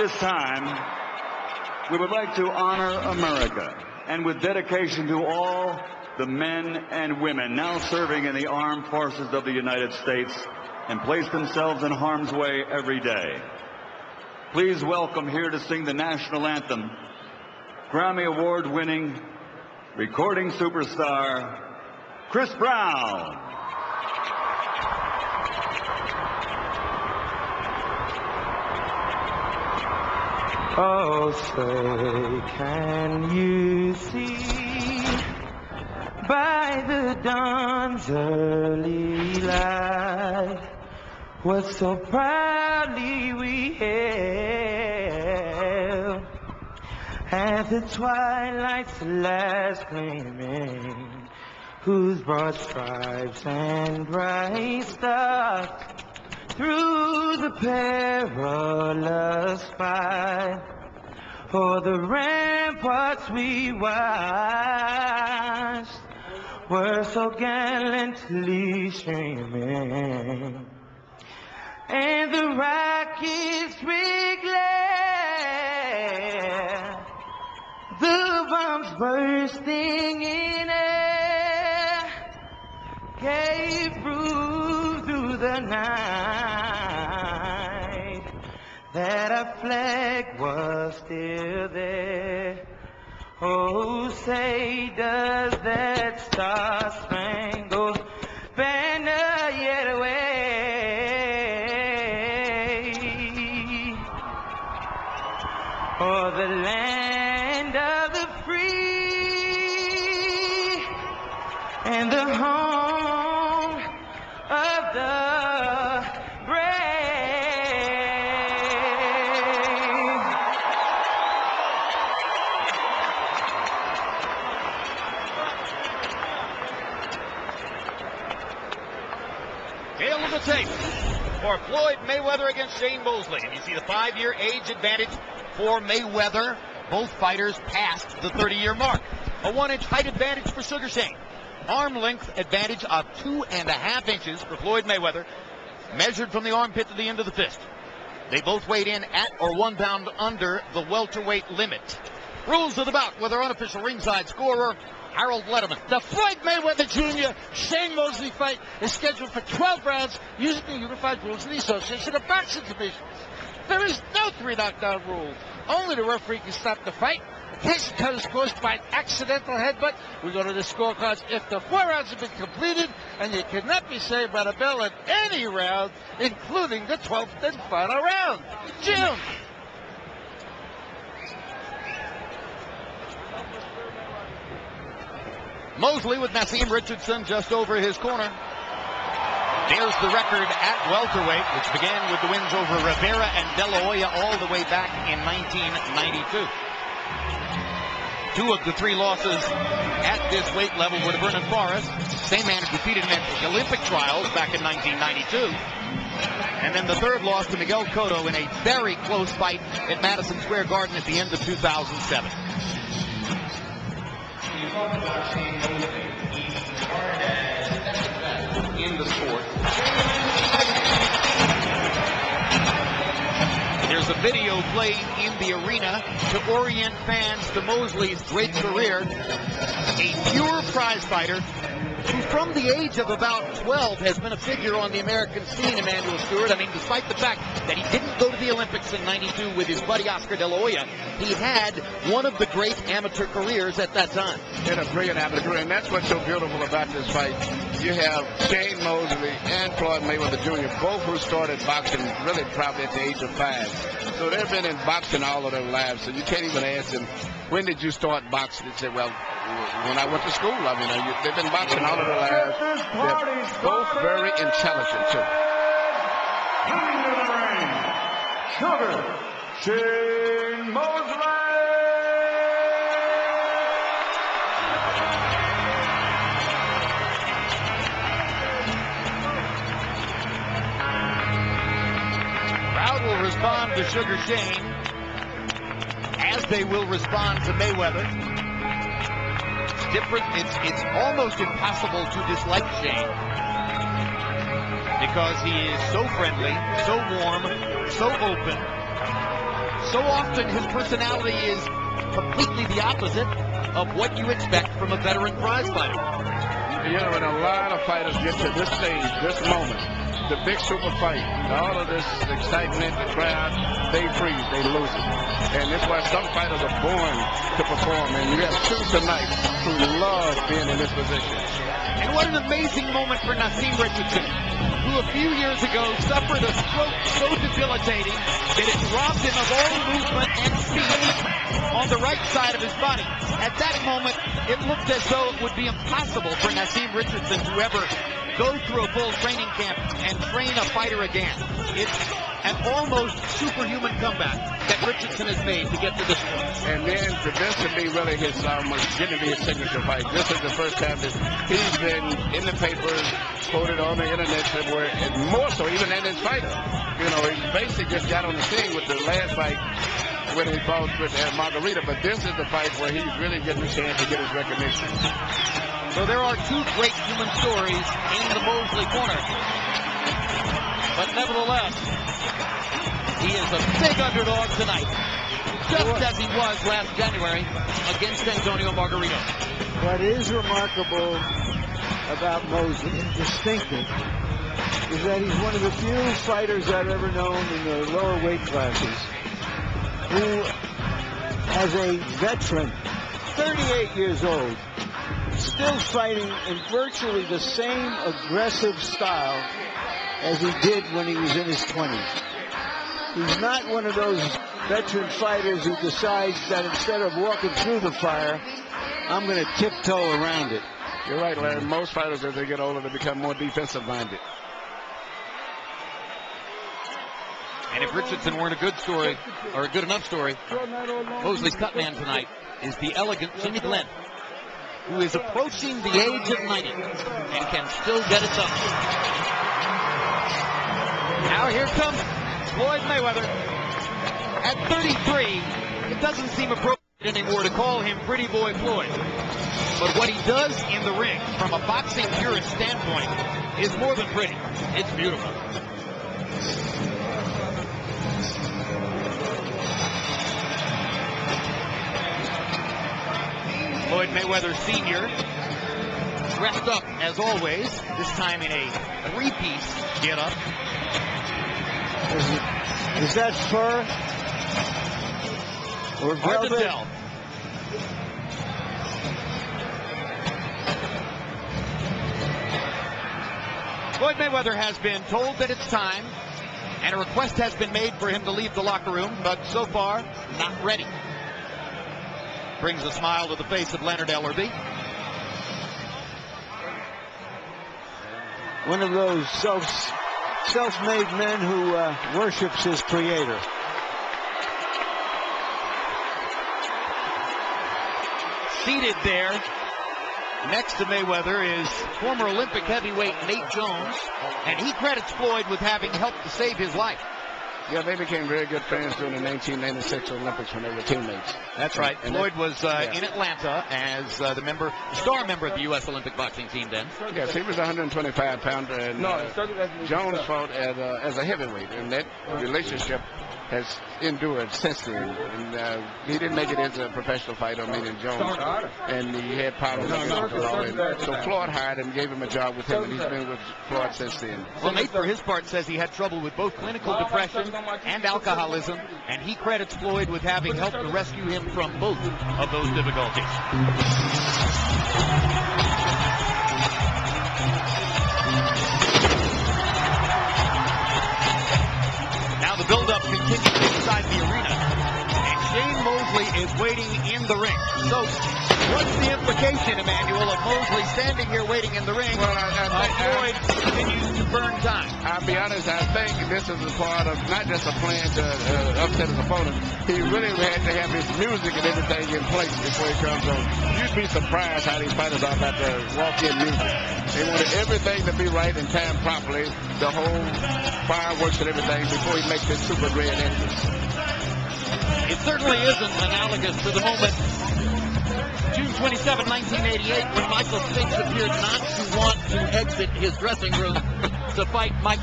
This time, we would like to honor America, and with dedication to all the men and women now serving in the armed forces of the United States and place themselves in harm's way every day. Please welcome here to sing the national anthem, Grammy Award-winning recording superstar, Chris Brown. Oh, say, can you see by the dawn's early light what so proudly we hailed at the twilight's last gleaming, whose broad stripes and bright stars through the perilous fight o'er the ramparts we watched were so gallantly streaming, and the rockets glare, the bombs bursting in air gave proof through the night that our flag was still there. Oh, say, does that star-spangled banner yet wave o'er the land of the free and the home of the Tail of the tape for Floyd Mayweather against Shane Mosley. And you see the 5-year age advantage for Mayweather. Both fighters passed the 30-year mark. A 1-inch height advantage for Sugar Shane. Arm length advantage of 2.5 inches for Floyd Mayweather, measured from the armpit to the end of the fist. They both weighed in at or 1 pound under the welterweight limit. Rules of the bout with our unofficial ringside scorer, Harold Letterman. The Floyd Mayweather Jr. Shane Mosley fight is scheduled for 12 rounds using the unified rules of the Association of Boxing Divisions. There is no 3 knockdown rule. Only the referee can stop the fight. In case the cut is caused by an accidental headbutt, we go to the scorecards if the 4 rounds have been completed, and you cannot be saved by the bell in any round, including the 12th and final round. Jim. Mosley with Nassim Richardson just over his corner. There's the record at welterweight, which began with the wins over Rivera and De La Hoya all the way back in 1992. 2 of the 3 losses at this weight level were to Vernon Forrest, same man who defeated him at the Olympic trials back in 1992. And then the 3rd loss to Miguel Cotto in a very close fight at Madison Square Garden at the end of 2007. In the sport. There's a video playing in the arena to orient fans to Mosley's great career. A pure prize fighter who from the age of about 12 has been a figure on the American scene, Emanuel Stewart. I mean, despite the fact that he didn't go to the Olympics in '92 with his buddy Oscar De La Hoya, he had one of the great amateur careers at that time. He had a brilliant amateur career, and that's what's so beautiful about this fight. You have Shane Mosley and Floyd Mayweather Jr., both who started boxing really probably at the age of 5. So they've been in boxing all of their lives, so you can't even ask them, when did you start boxing? They say, well, when I went to school. I mean, they've been boxing all of their lives. They're both very intelligent, too. Coming to the ring, Sugar Shane Mosley. Crowd will respond to Sugar Shane as they will respond to Mayweather. Different. It's almost impossible to dislike Shane because he is so friendly, so warm, so open, So often his personality is completely the opposite of what you expect from a veteran prize fighter. You know, when a lot of fighters get to this stage, this moment, the big super fight, all of this excitement, the crowd, they freeze, they lose it. And that's why some fighters are born to perform. And you have two tonight who love being in this position. And what an amazing moment for Naseem Richardson, who a few years ago suffered a stroke so debilitating that it robbed him of all movement and speed on the right side of his body. At that moment, it looked as though it would be impossible for Naseem Richardson to ever go through a full training camp and train a fighter again. It's an almost superhuman comeback that Richardson has made to get to this point. And then for this to be really his getting to be his signature fight. This is the first time that he's been in the papers, quoted on the internet somewhere, and more so even than his fighter. You know, he basically just got on the scene with the last fight when he fought with Margarita, but this is the fight where he's really getting a chance to get his recognition. So there are two great human stories in the Mosley corner. But nevertheless, he is a big underdog tonight, just as he was last January against Antonio Margarito. What is remarkable about Mosley and distinctive is that he's one of the few fighters I've ever known in the lower weight classes who, as a veteran, 38 years old, still fighting in virtually the same aggressive style as he did when he was in his 20s. He's not one of those veteran fighters who decides that instead of walking through the fire, I'm going to tiptoe around it. You're right, Larry. Most fighters, as they get older, they become more defensive-minded. And if Richardson weren't a good story, or a good enough story, Mosley's cut man tonight is the elegant Jimmy Glenn, who is approaching the age of 90 and can still get it done. Now here comes Floyd Mayweather. At 33, it doesn't seem appropriate anymore to call him Pretty Boy Floyd. But what he does in the ring, from a boxing purist standpoint, is more than pretty. It's beautiful. Floyd Mayweather Sr. dressed up as always, this time in a three-piece get-up. Is that fur or velvet? Hard to tell. Floyd Mayweather has been told that it's time, and a request has been made for him to leave the locker room, but so far, not ready. Brings a smile to the face of Leonard Ellerby. One of those self-made men who worships his creator. Seated there next to Mayweather is former Olympic heavyweight Nate Jones, and he credits Floyd with having helped to save his life. Yeah, they became very good friends during the 1996 Olympics when they were teammates. That's right. And Floyd was in Atlanta as the star member of the U.S. Olympic boxing team then. Yes, he was a 125-pounder, and Jones fought as a heavyweight, and that relationship has endured since then. And he didn't make it as a professional fighter, meaning Jones, and he had problems against the law. And so Floyd hired him, gave him a job with him, and he's been with Floyd since then. Well, Nate, for his part, says he had trouble with both clinical depression and alcoholism, and he credits Floyd with having helped to rescue him from both of those difficulties. Now the build-up continues inside the arena, and Shane Mosley is waiting in the ring. So, what's the implication, Emmanuel, of Mosley standing here waiting in the ring? Well, Floyd continues to burn time. I'll be honest, I think this is a part of not just a plan to upset his opponent. He really had to have his music and everything in place before he comes on. You'd be surprised how these fighters are about to walk in music. They wanted everything to be right and timed properly, the whole fireworks and everything, before he makes this super grand entrance. It certainly isn't analogous to the moment June 27, 1988, when Michael Spinks appeared not to want to exit his dressing room to fight Mike